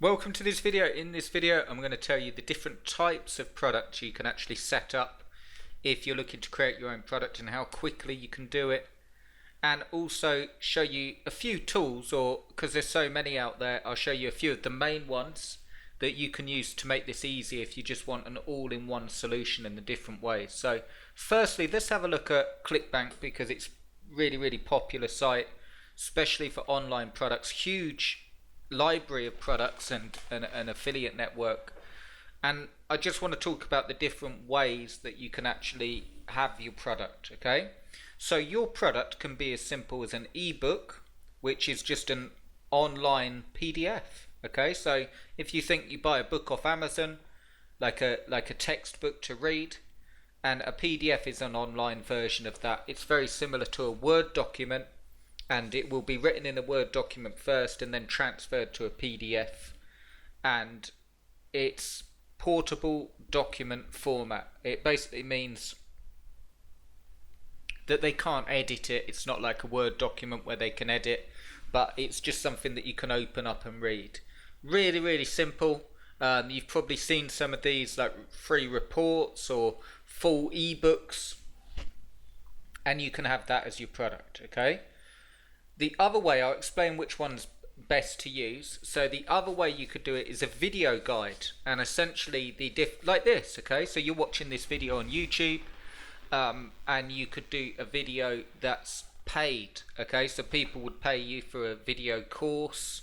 Welcome to this video. In this video I'm going to tell you the different types of products you can actually set up if you're looking to create your own product and how quickly you can do it, and also show you a few tools, or because there's so many out there, I'll show you a few of the main ones that you can use to make this easy if you just want an all-in-one solution in the different ways. So firstly, let's have a look at Clickbank, because it's really popular site, especially for online products. Huge library of products and an affiliate network. And I just want to talk about the different ways that you can actually have your product. Okay, so your product can be as simple as an ebook, which is just an online PDF. Okay, so if you think you buy a book off Amazon, like a textbook to read, and a PDF is an online version of that. It's very similar to a Word document, and it will be written in a Word document first and then transferred to a PDF, and it's portable document format. It basically means that they can't edit it. It's not like a Word document where they can edit, but it's just something that you can open up and read. Really simple. You've probably seen some of these, like free reports or full ebooks, and you can have that as your product. Okay, the other way, I'll explain which one's best to use. So the other way you could do it is a video guide, and essentially like this. Okay, so you're watching this video on YouTube, and you could do a video that's paid. Okay, so people would pay you for a video course,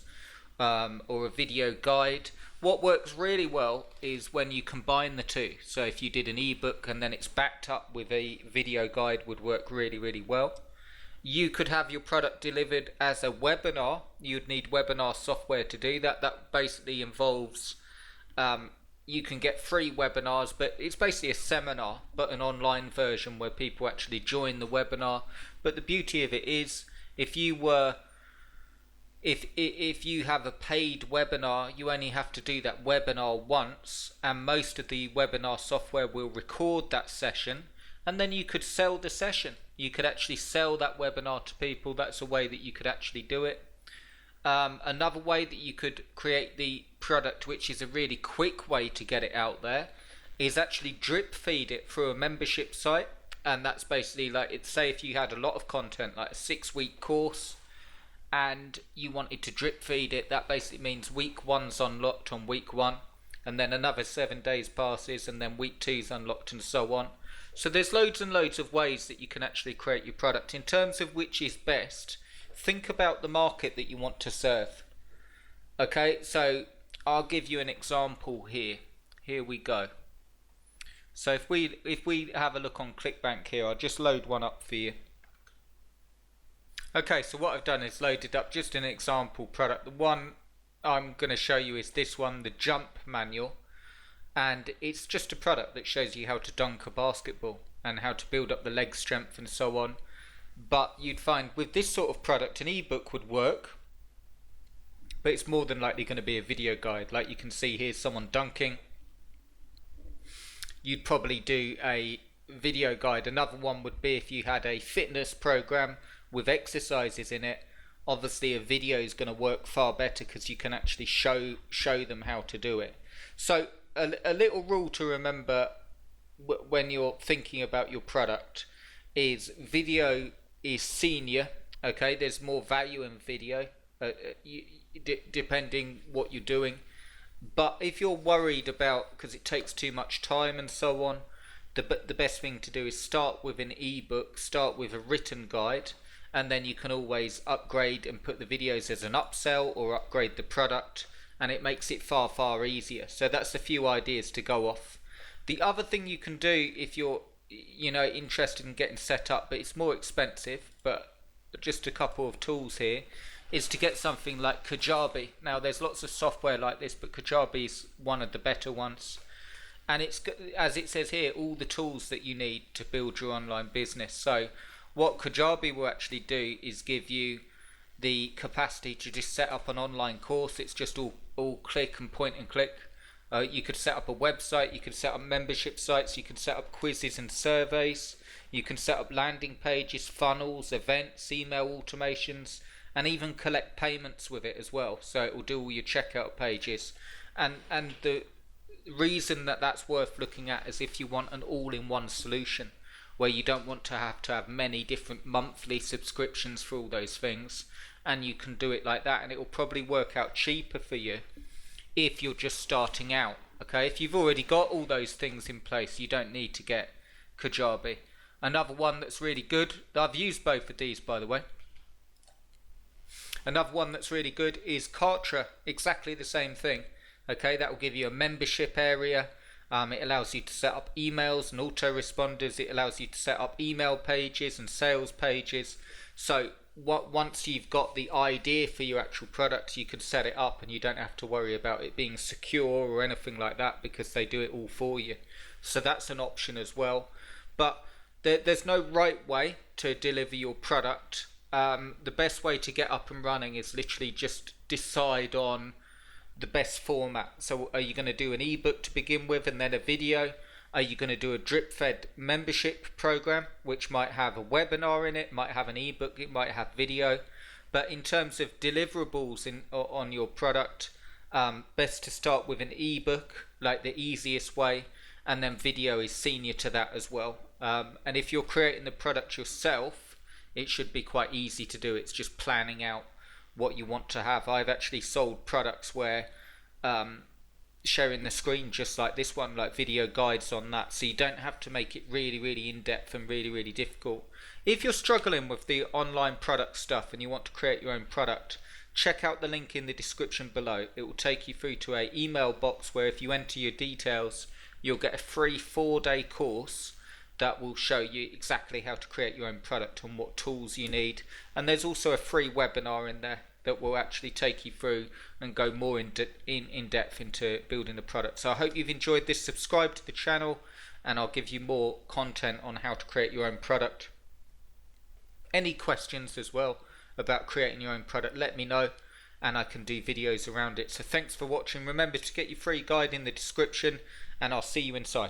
or a video guide. What works really well is when you combine the two. So if you did an ebook and then it's backed up with a video guide, would work really well. You could have your product delivered as a webinar. You'd need webinar software to do that. That basically involves, you can get free webinars, but it's basically a seminar, but an online version where people actually join the webinar. But the beauty of it is, if you have a paid webinar, you only have to do that webinar once, and most of the webinar software will record that session, and then you could sell the session. You could actually sell that webinar to people. That's a way that you could actually do it. Another way that you could create the product, which is a really quick way to get it out there, is actually drip feed it through a membership site. And that's basically like, say if you had a lot of content, like a 6-week course, and you wanted to drip feed it, that basically means week 1's unlocked on week 1, and then another 7 days passes, and then week 2's unlocked, and so on. So there's loads and loads of ways that you can actually create your product. In terms of which is best, think about the market that you want to serve. Okay, so I'll give you an example here. Here we go. So if we have a look on Clickbank here, I'll just load one up for you. Okay, so what I've done is loaded up just an example product. The one I'm going to show you is this one, the Jump Manual. And it's just a product that shows you how to dunk a basketball and how to build up the leg strength and so on. But you'd find with this sort of product, an ebook would work, but it's more than likely going to be a video guide. Like you can see here, someone dunking. You'd probably do a video guide. Another one would be if you had a fitness program with exercises in it. Obviously a video is going to work far better because you can actually show them how to do it. So a little rule to remember when you're thinking about your product is video is senior. Okay, there's more value in video, depending what you're doing. But if you're worried about, because it takes too much time and so on, the best thing to do is start with an ebook, start with a written guide, and then you can always upgrade and put the videos as an upsell or upgrade the product, and it makes it far easier. So that's a few ideas to go off. The other thing you can do if you're interested in getting set up, but it's more expensive, but just a couple of tools here, is to get something like Kajabi. Now there's lots of software like this, but Kajabi is one of the better ones, and it's, as it says here, all the tools that you need to build your online business. So what Kajabi will actually do is give you the capacity to just set up an online course. It's just all click and point and click. You could set up a website, you could set up membership sites, you can set up quizzes and surveys, you can set up landing pages, funnels, events, email automations, and even collect payments with it as well. So it will do all your checkout pages. And the reason that that's worth looking at is if you want an all-in-one solution where you don't want to have many different monthly subscriptions for all those things, and you can do it like that, and it will probably work out cheaper for you if you're just starting out. Okay, if you've already got all those things in place, you don't need to get Kajabi. Another one that's really good, I've used both of these by the way. Another one that's really good is Kartra, exactly the same thing. Okay, that will give you a membership area. It allows you to set up emails and autoresponders. It allows you to set up email pages and sales pages. So once you've got the idea for your actual product, you can set it up and you don't have to worry about it being secure or anything like that, because they do it all for you. So that's an option as well. But there's no right way to deliver your product. The best way to get up and running is literally just decide on the best format. So are you going to do an ebook to begin with and then a video? Are you going to do a drip fed membership program, which might have a webinar in it, might have an ebook, it might have video? But in terms of deliverables on your product, best to start with an ebook, like the easiest way, and then video is senior to that as well. And if you're creating the product yourself, it should be quite easy to do. It's just planning out what you want to have. I've actually sold products where sharing the screen just like this one, like video guides on that, so you don't have to make it really in-depth and really difficult. If you're struggling with the online product stuff and you want to create your own product, check out the link in the description below. It will take you through to an email box where if you enter your details, you'll get a free 4-day course that will show you exactly how to create your own product and what tools you need. And there's also a free webinar in there that will actually take you through and go more in depth into building the product. So I hope you've enjoyed this. Subscribe to the channel and I'll give you more content on how to create your own product. Any questions as well about creating your own product, let me know and I can do videos around it. So thanks for watching. Remember to get your free guide in the description and I'll see you inside.